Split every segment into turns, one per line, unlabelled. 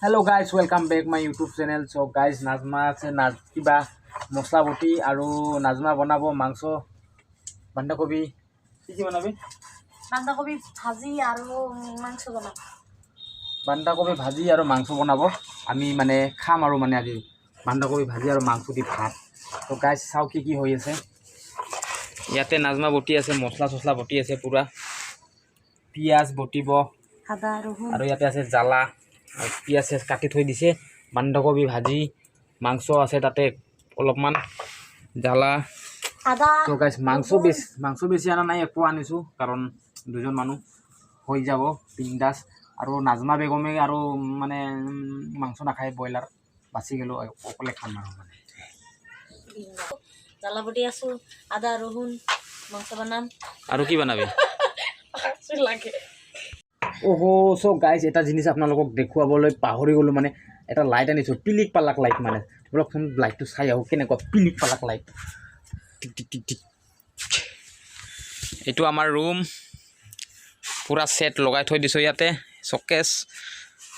Hello guys, welcome back my YouTube channel. So guys, Nazma আছে কিবা মছলা বটি আৰু নাজমা বনাব মাংস বন্ধাকবি কি বনাবি
বন্ধাকবি ভাজি আৰু মাংস বনাব
বন্ধাকবি ভাজি আৰু মাংস বনাব আমি মানে খাম আৰু মানে আজি বন্ধাকবি ভাজি আৰু মাংস দি ভাত তো গাইস চাও কি হৈ আছে ইয়াতে নাজমা বটি আছে মছলা বটি আছে পুৰা পিয়াজ বটিব
আদা ৰহুন
আৰু ইয়াতে আছে জ্বালা আৰু পিয়াজ কাটি থৈ দিছে বন্ধাকবি ভাজি মাংস আছে তাতে অলপমান জ্বালা
আদা
তো গাইস মাংস বেছি আনা নাই একো আনিছো কাৰণ দুজন মানুহ হৈ যাব বিন্দাস আৰু নাজমা বেগমে আৰু মানে মাংস নাখায় ব্ৰইলাৰ বাছি গেলো অকলে খাম আৰু মানে
জ্বালা বটি আছো আদা ৰহুন মাংস বনাম
আৰু কি বনাবি
লাগে
ওহো সো গাইস এটা জিনিস আপোনালোকক দেখুৱাবলৈ পাহৰি গলো মানে এটা লাইট আনিছো পিলিক পালাক লাইট মানে বলকচোন লাইটটো চাই আহো কেনেকুৱা পিলিক পালাক লাইট এইটো আমাৰ ৰুম পুৰা সেট লগাই থৈ দিছো ইয়াতে চকেছ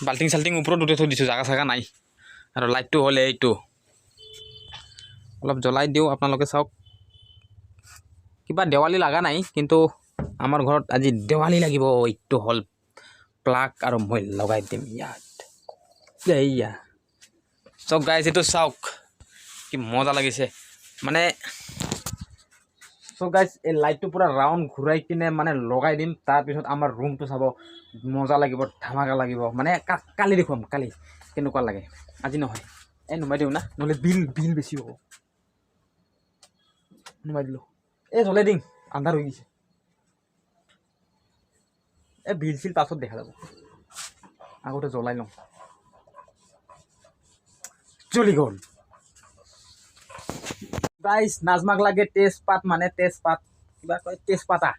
বাল্টিং সাল্টিং ওপৰত উঠে থৈ দিছো জাগা জাগা নাই আৰু লাইটটো হ'লে এইটো অলপ জ্বলাই দিও আপোনালোকে চাওক কিবা দেৱালী লাগা নাই কিন্তু আমাৰ ঘৰত আজি দেৱালী লাগিব এইটো হল প্লাগ আৰু মই লগাই দিম ইয়াত এইয়া চক গাইছ এইটো চাওক কি মজা লাগিছে মানে চক গাইছ এই লাইটটো পুৰা ৰাউণ্ড ঘূৰাই কিনে মানে লগাই দিম তাৰপিছত আমাৰ ৰুমটো চাব মজা লাগিব ধামাকা লাগিব মানে কালি দেখুৱাম কালি কেনেকুৱা লাগে আজি নহয় এই নুমাই দিওঁ না নহ'লে বিল বেছি হ'ব নুমাই দিলোঁ এই জ্বলাই দিম আন্ধাৰ হৈ গৈছে এই বিল চিল পাছত দেখা যাব আগতে জ্বলাই লওঁ জ্বলি গ'ল গাইস নাজমাক লাগে তেজপাত মানে তেজপাত কিবা কয় তেজপাতা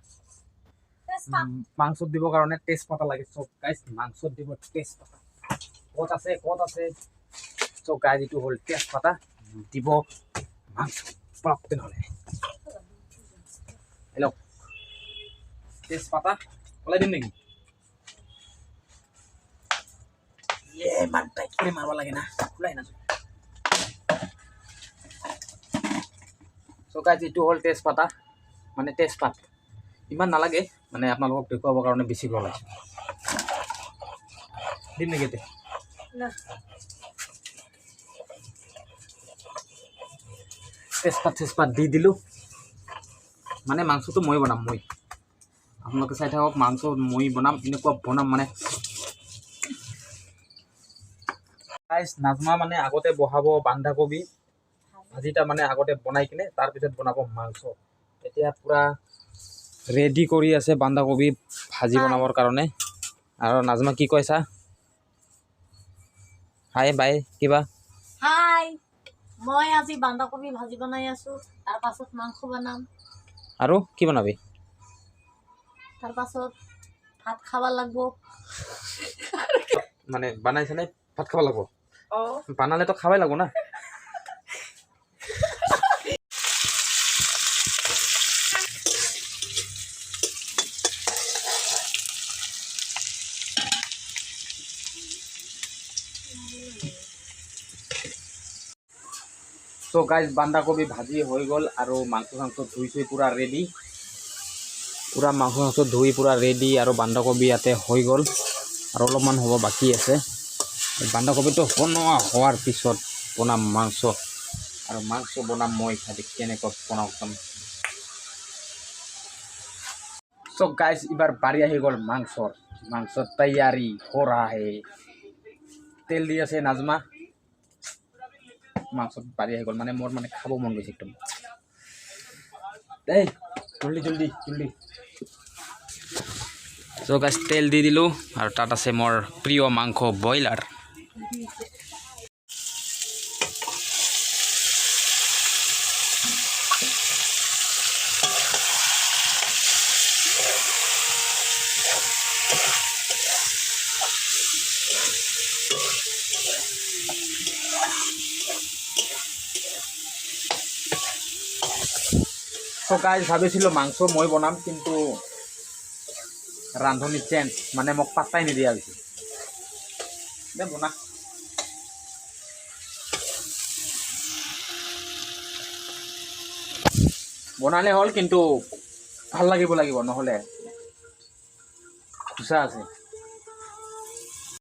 মাংসত দিব কাৰণে তেজপাতা লাগে চব গাইস মাংসত দিব তেজপাতা ক'ত আছে চব গাইস এইটো হ'ল তেজপাতা দিব মাংস পকতে নহ'লে হেল্ল' তেজপাতা ওলাই দিম নেকি মান টাইট করে মারবা লাগে না খুলাই না গাইস এইটো হ'ল তেজপাতা মানে তেজপাত ইমান নালাগে মানে আপোনালোকক দেখুৱাবৰ কাৰণে বেছি লগাইছোঁ দিম নেকি এতিয়া তেজপাত দি দিলোঁ মানে মাংসটো মই বনাম আপোনালোকে চাই থাকক মাংস মই বনাম এনেকুৱা বনাম মানে গাইস নাজমা মানে আগতে বহাব বন্ধাকবি ভাজিটা মানে আগতে বনাই কিনে তাৰপিছত বনাব মাংস এতিয়া পুৰা ৰেডি কৰি আছে বন্ধাকবি ভাজি বনাবৰ কাৰণে আৰু নাজমা কি কৈছা হাই বাই কিবা
হাই মই আজি বন্ধাকবি ভাজি বনাই আছো তাৰ পাছত মাংস বনাম
আৰু কি বনাবি
তাৰ পাছত ভাত খাব লাগিব
মানে বনাইছে নাই ভাত খাব লাগিব বানালে তো খাবাই লাগব না তো গাইস বন্ধাকবি ভাজি হৈ গ'ল আৰু মাংস ধুই পুৰা ৰেডি পুৰা মাংস ধুই পুৰা ৰেডি আৰু বন্ধাকবি ইয়াতে হৈ গ'ল আৰু অলপমান হ'ব বাকী আছে বন্ধাকবিটো বনোৱা হোৱাৰ পিছত বনাম মাংস আৰু মাংস বনাম মই খালি কেনেকৈ বনাওঁ সো গাইস এবাৰ বাঢ়ি আহি গ'ল মাংস তৈয়াৰী কৰা হে তেল দি আছে নাজমা মাংসত বাঢ়ি আহি গ'ল মানে মোৰ মানে খাব মন গৈছে একদম দেই জলদি সো গাইস তেল দি দিলোঁ আৰু তাত আছে মোৰ প্ৰিয় মাংস ব্ৰইলাৰ তো গাইস ভাবিছিলোঁ মাংস মই বনাম কিন্তু ৰান্ধনি চেঞ্জ মানে মোক পাত্তাই নিদিয়া হৈছে দে বনা বনালে হ'ল কিন্তু ভাল লাগিব নহ'লে খুচা আছে